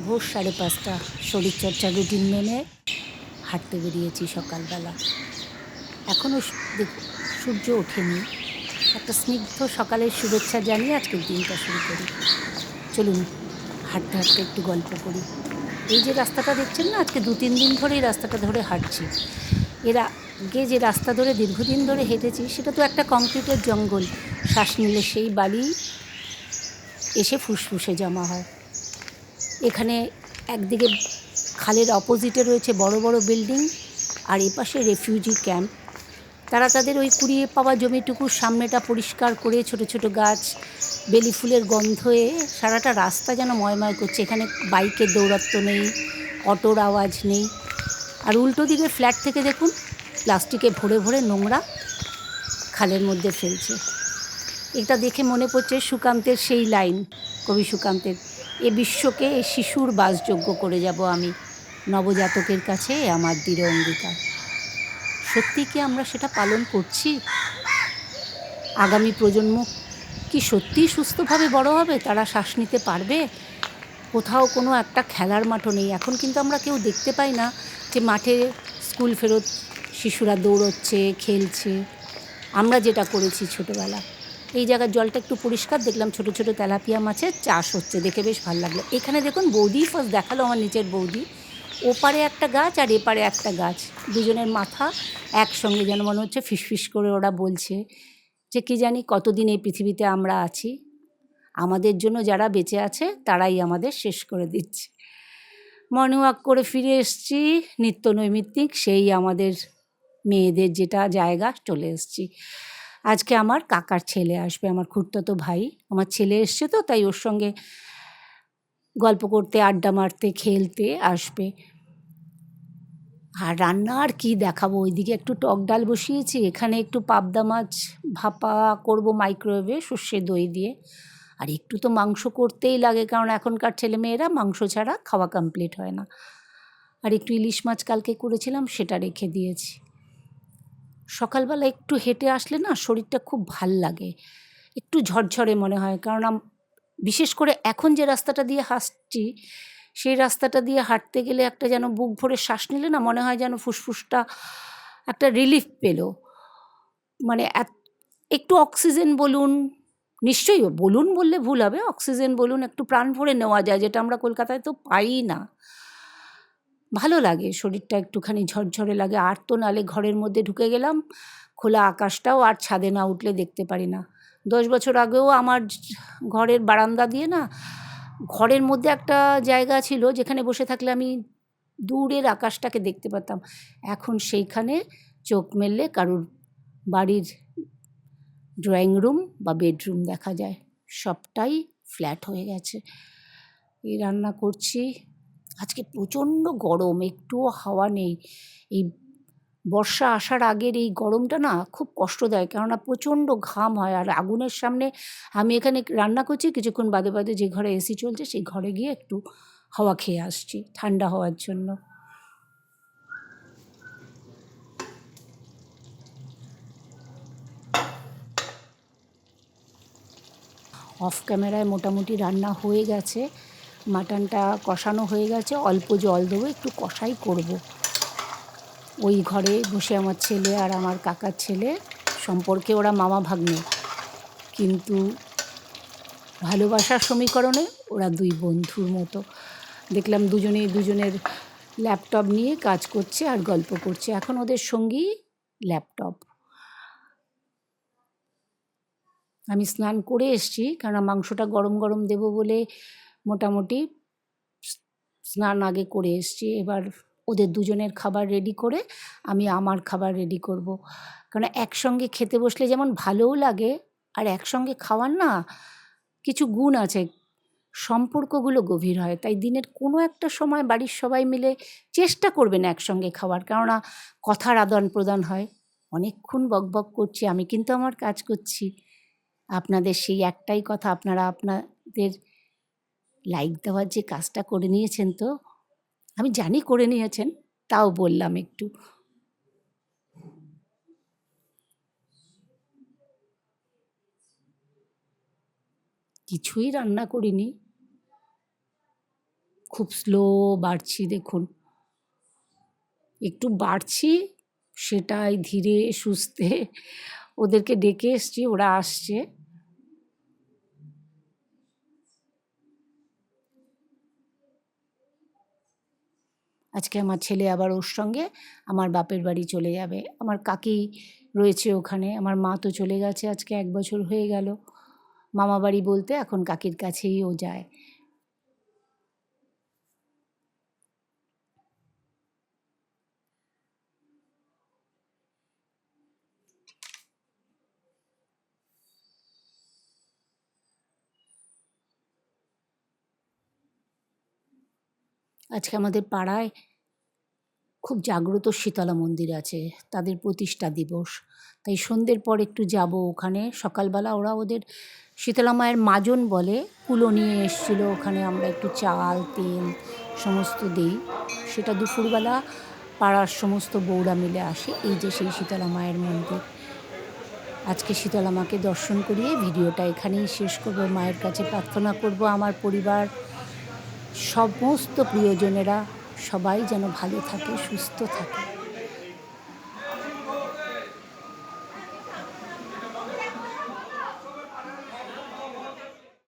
ভোর 5:30 শরীরচর্চার রুটিন মেনে হাঁটতে বেরিয়েছি সকালবেলা। এখনও সূর্য ওঠেনি। একটা স্নিগ্ধ সকালের শুভেচ্ছা জানিয়ে আজকের দিনটা শুরু করি। চলুন হাঁটতে হাঁটতে একটু গল্প করি। এই যে রাস্তাটা দেখছেন না, আজকে 2-3 দিন ধরে এই রাস্তাটা ধরে হাঁটছি। এর আগে যে রাস্তা ধরে দীর্ঘদিন ধরে হেঁটেছি সেটা তো একটা কংক্রিটের জঙ্গল। শ্বাস নিলে সেই বালি এসে ফুসফুসে জমা হয়। এখানে একদিকে খালের অপোজিটে রয়েছে বড় বড় বিল্ডিং, আর এপাশে রেফিউজি ক্যাম্প। তারা তাদের ওই কুড়িয়ে পাওয়া জমিটুকুর সামনেটা পরিষ্কার করে ছোট ছোট গাছ, বেলি ফুলের গন্ধে সারাটা রাস্তা যেন ময়ময় করছে। এখানে বাইকের দৌরাত্ম্য নেই, অটোর আওয়াজ নেই। আর উল্টো দিকে ফ্ল্যাট থেকে দেখুন প্লাস্টিকে ভরে ভরে নোংরা খালের মধ্যে ফেলছে। এটা দেখে মনে পড়ছে সুকান্তের সেই লাইন, কবি সুকান্তের, এ বিশ্বকে এ শিশুর বাসযোগ্য করে যাব আমি, নবজাতকের কাছে আমার দৃঢ় অঙ্গীকার। সত্যি কি আমরা সেটা পালন করছি? আগামী প্রজন্ম কি সত্যিই সুস্থভাবে বড় হবে? তারা শ্বাস নিতে পারবে? কোথাও কোনো একটা খেলার মাঠও নেই। এখন কিন্তু আমরা কেউ দেখতে পাই না যে মাঠে স্কুল ফেরত শিশুরা দৌড়চ্ছে, খেলছে। আমরা যেটা করেছি ছোটোবেলা। এই জায়গার জলটা একটু পরিষ্কার, দেখলাম ছোট ছোট তেলাপিয়া মাছের চাষ হচ্ছে, দেখে বেশ ভালো লাগলো। এখানে দেখুন বৌদি ফার্স্ট দেখালো, আমার নিচের বৌদি, ওপারে একটা গাছ আর এপারে একটা গাছ, দুজনের মাথা একসঙ্গে, যেন মনে হচ্ছে ফিসফিস করে ওরা বলছে যে কি জানি কতদিন এই পৃথিবীতে আমরা আছি, আমাদের জন্য যারা বেঁচে আছে তারাই আমাদের শেষ করে দিচ্ছে। মর্নিং ওয়াক করে ফিরে এসেছি, নিত্য নৈমিত্তিক সেই আমাদের মেয়েদের যেটা জায়গা, চলে এসেছি। আজকে আমার কাকার ছেলে আসবে, আমার খুড়তুতো ভাই। আমার ছেলে এসছে তো, তাই ওর সঙ্গে গল্প করতে, আড্ডা মারতে, খেলতে আসবে। আর রান্না আর কী দেখাবো, ওইদিকে একটু টক ডাল বসিয়েছি, এখানে একটু পাবদা মাছ ভাপা করব মাইক্রোওয়েভে সর্ষে দই দিয়ে। আর একটু তো মাংস করতেই লাগে, কারণ এখনকার ছেলেমেয়েরা মাংস ছাড়া খাওয়া কমপ্লিট হয় না। আর একটু ইলিশ মাছ কালকে করেছিলাম, সেটা রেখে দিয়েছি। সকালবেলা একটু হেঁটে আসলে না শরীরটা খুব ভাল লাগে, একটু ঝরঝরে মনে হয়। কারণ বিশেষ করে এখন যে রাস্তাটা দিয়ে হাঁটছি, সেই রাস্তাটা দিয়ে হাঁটতে গেলে একটা যেন বুক ভরে শ্বাস নিলে না মনে হয় যেন ফুসফুসটা একটা রিলিফ পেল। মানে একটু অক্সিজেন বলুন, নিশ্চয়ই বলুন বললে ভুল হবে, অক্সিজেন বলুন, একটু প্রাণ ভরে নেওয়া যায়, যেটা আমরা কলকাতায় তো পাই না। ভালো লাগে, শরীরটা একটুখানি ঝরঝরে লাগে। আর তো নালে ঘরের মধ্যে ঢুকে গেলাম, খোলা আকাশটাও আর ছাদে না উঠলে দেখতে পারি না। 10 বছর আগেও আমার ঘরের বারান্দা দিয়ে না, ঘরের মধ্যে একটা জায়গা ছিল যেখানে বসে থাকলে আমি দূরের আকাশটাকে দেখতে পেতাম। এখন সেইখানে চোখ মেললে কারুর বাড়ির ড্রয়িং রুম বা বেডরুম দেখা যায়, সবটাই ফ্ল্যাট হয়ে গেছে। এই রান্না করছি। আজকে প্রচণ্ড গরম, একটুও হাওয়া নেই। এই বর্ষা আসার আগের এই গরমটা না খুব কষ্ট দেয়, কেননা প্রচণ্ড ঘাম হয়। আর আগুনের সামনে আমি এখানে রান্না করছি, কিছুক্ষণ বাদে বাদে যে ঘরে এসি চলছে সেই ঘরে গিয়ে একটু হাওয়া খেয়ে আসছি ঠান্ডা হওয়ার জন্য। অফ ক্যামেরায় মোটামুটি রান্না হয়ে গেছে, মাটনটা কষানো হয়ে গেছে, অল্প জল দেবো, একটু কষাই করব। ওই ঘরে বসে আমার ছেলে আর আমার কাকার ছেলে, সম্পর্কে ওরা মামা ভাগ্নে, কিন্তু ভালোবাসার সমীকরণে ওরা দুই বন্ধুর মতো। দেখলাম দুজনেই দুজনের ল্যাপটপ নিয়ে কাজ করছে আর গল্প করছে। এখন ওদের সঙ্গী ল্যাপটপ। আমি স্নান করে এসেছি, কারণ মাংসটা গরম গরম দেবো বলে মোটামুটি স্নান আগে করে এসেছি। এবার ওদের দুজনের খাবার রেডি করে আমি আমার খাবার রেডি করব। কারণ একসঙ্গে খেতে বসলে যেমন ভালোও লাগে, আর একসঙ্গে খাওয়ার না কিছু গুণ আছে, সম্পর্কগুলো গভীর হয়। তাই দিনের কোনো একটা সময় বাড়ির সবাই মিলে চেষ্টা করবেন একসঙ্গে খাওয়ার, কেননা কথার আদান প্রদান হয়। অনেকক্ষণ বকবক করছি, আমি কিন্তু আমার কাজ করছি। আপনাদের সেই একটাই কথা, আপনারা আপনাদের লাইক দেওয়ার যে কাজটা করে নিয়েছেন, তো আমি জানি করে নিয়েছেন, তাও বললাম একটু। কিছুই রান্না করিনি, খুব স্লো বাড়ছি, দেখুন একটু বাড়ছি, সেটাই ধীরে সুস্থে। ওদেরকে ডেকে এসছি, ওরা আসছে। আজকে আমার ছেলে আবার ওর সঙ্গে আমার বাপের বাড়ি চলে যাবে। আমার কাকি রয়েছে ওখানে, আমার মা তো চলে গেছে, আজকে 1 বছর হয়ে গেল। মামা বাড়ি বলতে এখন কাকির কাছেই ও যায়। আজকে আমাদের পাড়ায় খুব জাগ্রত শীতলা মন্দির আছে, তাদের প্রতিষ্ঠা দিবস। তাই সন্ধ্যের পর একটু যাব ওখানে। সকালবেলা ওরা ওদের শীতলা মায়ের মাজন বলে, কুলো নিয়ে এসেছিলো, ওখানে আমরা একটু চাল তেল সমস্ত দিই। সেটা দুপুরবেলা পাড়ার সমস্ত বউরা মিলে আসে। এই যে সেই শীতলা মায়ের মন্দির। আজকে শীতলা মাকে দর্শন করিয়ে ভিডিওটা এখানেই শেষ করব। মায়ের কাছে প্রার্থনা করব আমার পরিবার, সমস্ত প্রিয়জনেরা সবাই যেন ভালো থাকে, সুস্থ থাকে।